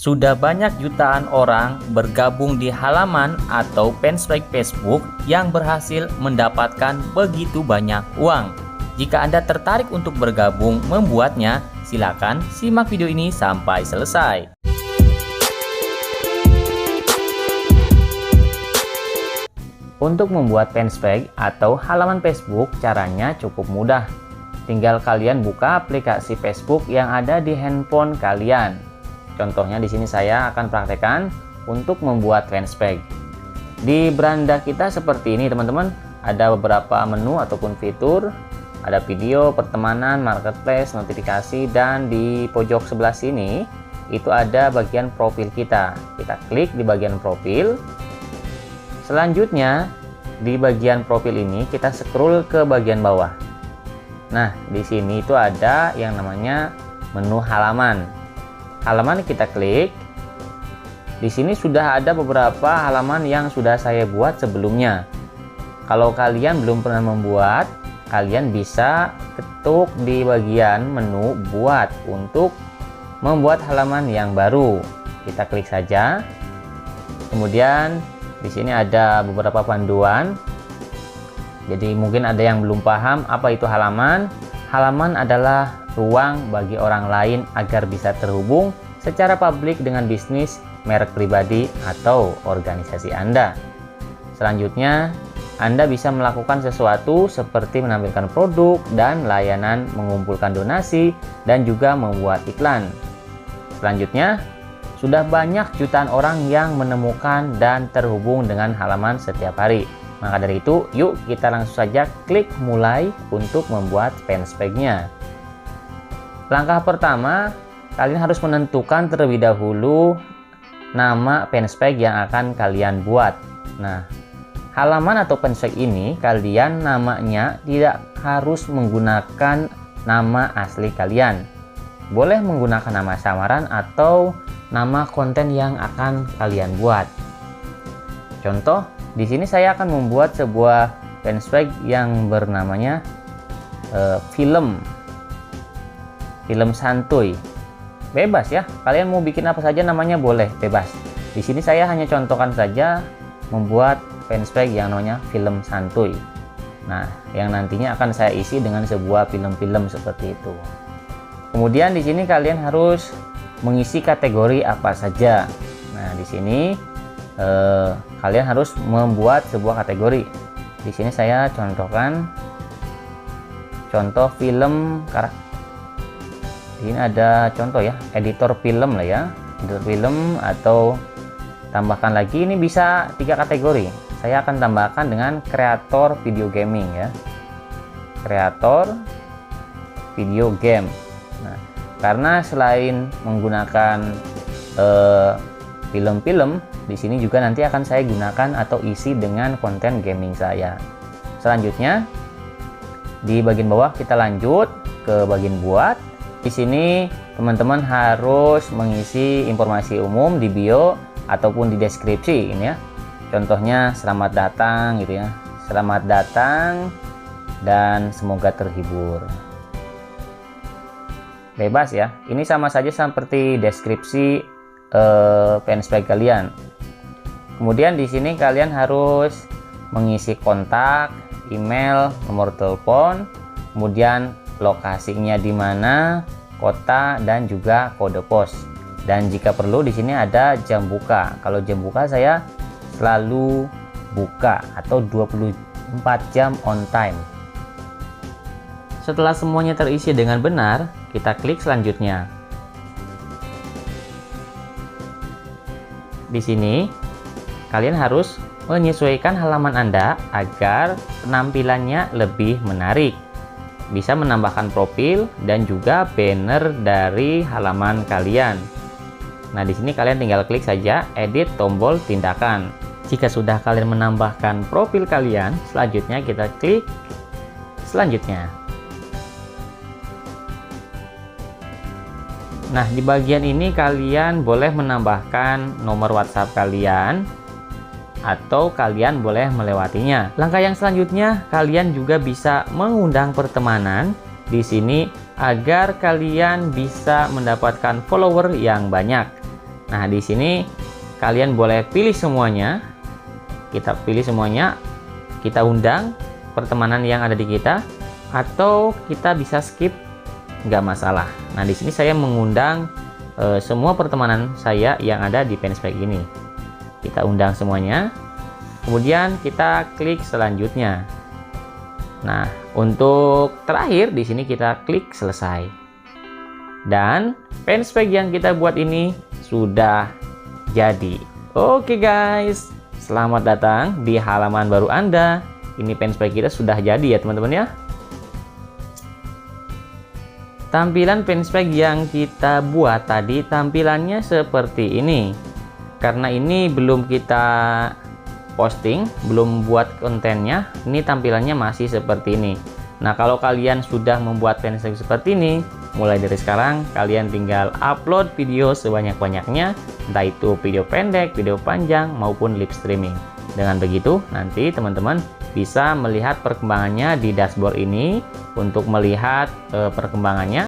Sudah banyak jutaan orang bergabung di halaman atau fanpage Facebook yang berhasil mendapatkan begitu banyak uang. Jika Anda tertarik untuk bergabung membuatnya, silakan simak video ini sampai selesai. Untuk membuat fanpage atau halaman Facebook, caranya cukup mudah. Tinggal kalian buka aplikasi Facebook yang ada di handphone kalian. Contohnya di sini saya akan praktekkan untuk membuat fanpage. Di beranda kita seperti ini teman-teman, ada beberapa menu ataupun fitur, ada video, pertemanan, marketplace, notifikasi, dan di pojok sebelah sini itu ada bagian profil kita. Kita klik di bagian profil. Selanjutnya di bagian profil ini kita scroll ke bagian bawah. Nah, di sini itu ada yang namanya menu halaman. Halaman kita klik. Di sini sudah ada beberapa halaman yang sudah saya buat sebelumnya. Kalau kalian belum pernah membuat, kalian bisa ketuk di bagian menu buat untuk membuat halaman yang baru. Kita klik saja. Kemudian di sini ada beberapa panduan. Jadi mungkin ada yang belum paham apa itu halaman. Halaman adalah ruang bagi orang lain agar bisa terhubung secara publik dengan bisnis, merek pribadi, atau organisasi Anda. Selanjutnya, Anda bisa melakukan sesuatu seperti menampilkan produk dan layanan, mengumpulkan donasi, dan juga membuat iklan. Selanjutnya, sudah banyak jutaan orang yang menemukan dan terhubung dengan halaman setiap hari. Maka dari itu, yuk kita langsung saja klik mulai untuk membuat fanpage-nya. Langkah pertama, kalian harus menentukan terlebih dahulu nama fanpage yang akan kalian buat. Nah, halaman atau fanpage ini kalian namanya tidak harus menggunakan nama asli kalian. Boleh menggunakan nama samaran atau nama konten yang akan kalian buat. Contoh, di sini saya akan membuat sebuah fanpage yang bernamanya film santuy. Bebas ya, kalian mau bikin apa saja namanya boleh, bebas. Di sini saya hanya contohkan saja membuat fanpage yang namanya film santuy. Nah, yang nantinya akan saya isi dengan sebuah film-film seperti itu. Kemudian di sini kalian harus mengisi kategori apa saja. Nah, di sini kalian harus membuat sebuah kategori. Di sini saya contohkan contoh film karakter. Ini ada contoh ya, editor film lah ya, editor film, atau tambahkan lagi, ini bisa 3 kategori. Saya akan tambahkan dengan kreator video gaming ya, kreator video game. Nah, karena selain menggunakan film-film, di sini juga nanti akan saya gunakan atau isi dengan konten gaming saya. Selanjutnya di bagian bawah kita lanjut ke bagian buat. Di sini teman-teman harus mengisi informasi umum di bio ataupun di deskripsi ini ya. Contohnya selamat datang gitu ya. Selamat datang dan semoga terhibur. Bebas ya. Ini sama saja seperti deskripsi fanpage kalian. Kemudian di sini kalian harus mengisi kontak, email, nomor telepon, kemudian lokasinya di mana, kota, dan juga kode pos. Dan jika perlu di sini ada jam buka. Kalau jam buka saya selalu buka atau 24 jam on time. Setelah semuanya terisi dengan benar, kita klik selanjutnya. Di sini kalian harus menyesuaikan halaman Anda agar penampilannya lebih menarik. Bisa menambahkan profil dan juga banner dari halaman kalian. Nah, di sini kalian tinggal klik saja edit tombol tindakan. Jika sudah kalian menambahkan profil kalian, selanjutnya kita klik selanjutnya. Nah, di bagian ini kalian boleh menambahkan nomor WhatsApp kalian atau kalian boleh melewatinya. Langkah yang selanjutnya, kalian juga bisa mengundang pertemanan di sini agar kalian bisa mendapatkan follower yang banyak. Nah, di sini kalian boleh pilih semuanya. Kita pilih semuanya, kita undang pertemanan yang ada di kita, atau kita bisa skip, nggak masalah. Nah, di sini saya mengundang semua pertemanan saya yang ada di Fanspack ini. Kita undang semuanya, kemudian kita klik selanjutnya. Nah, untuk terakhir di sini kita klik selesai. Dan Fanspack yang kita buat ini sudah jadi. Oke guys, selamat datang di halaman baru Anda. Ini Fanspack kita sudah jadi ya teman-teman ya. Tampilan Fanspack yang kita buat tadi tampilannya seperti ini. Karena ini belum kita posting, belum buat kontennya, ini tampilannya masih seperti ini. Nah, kalau kalian sudah membuat Fanspack seperti ini, mulai dari sekarang kalian tinggal upload video sebanyak-banyaknya, entah itu video pendek, video panjang, maupun live streaming. Dengan begitu, nanti teman-teman bisa melihat perkembangannya di dashboard ini. Untuk melihat perkembangannya,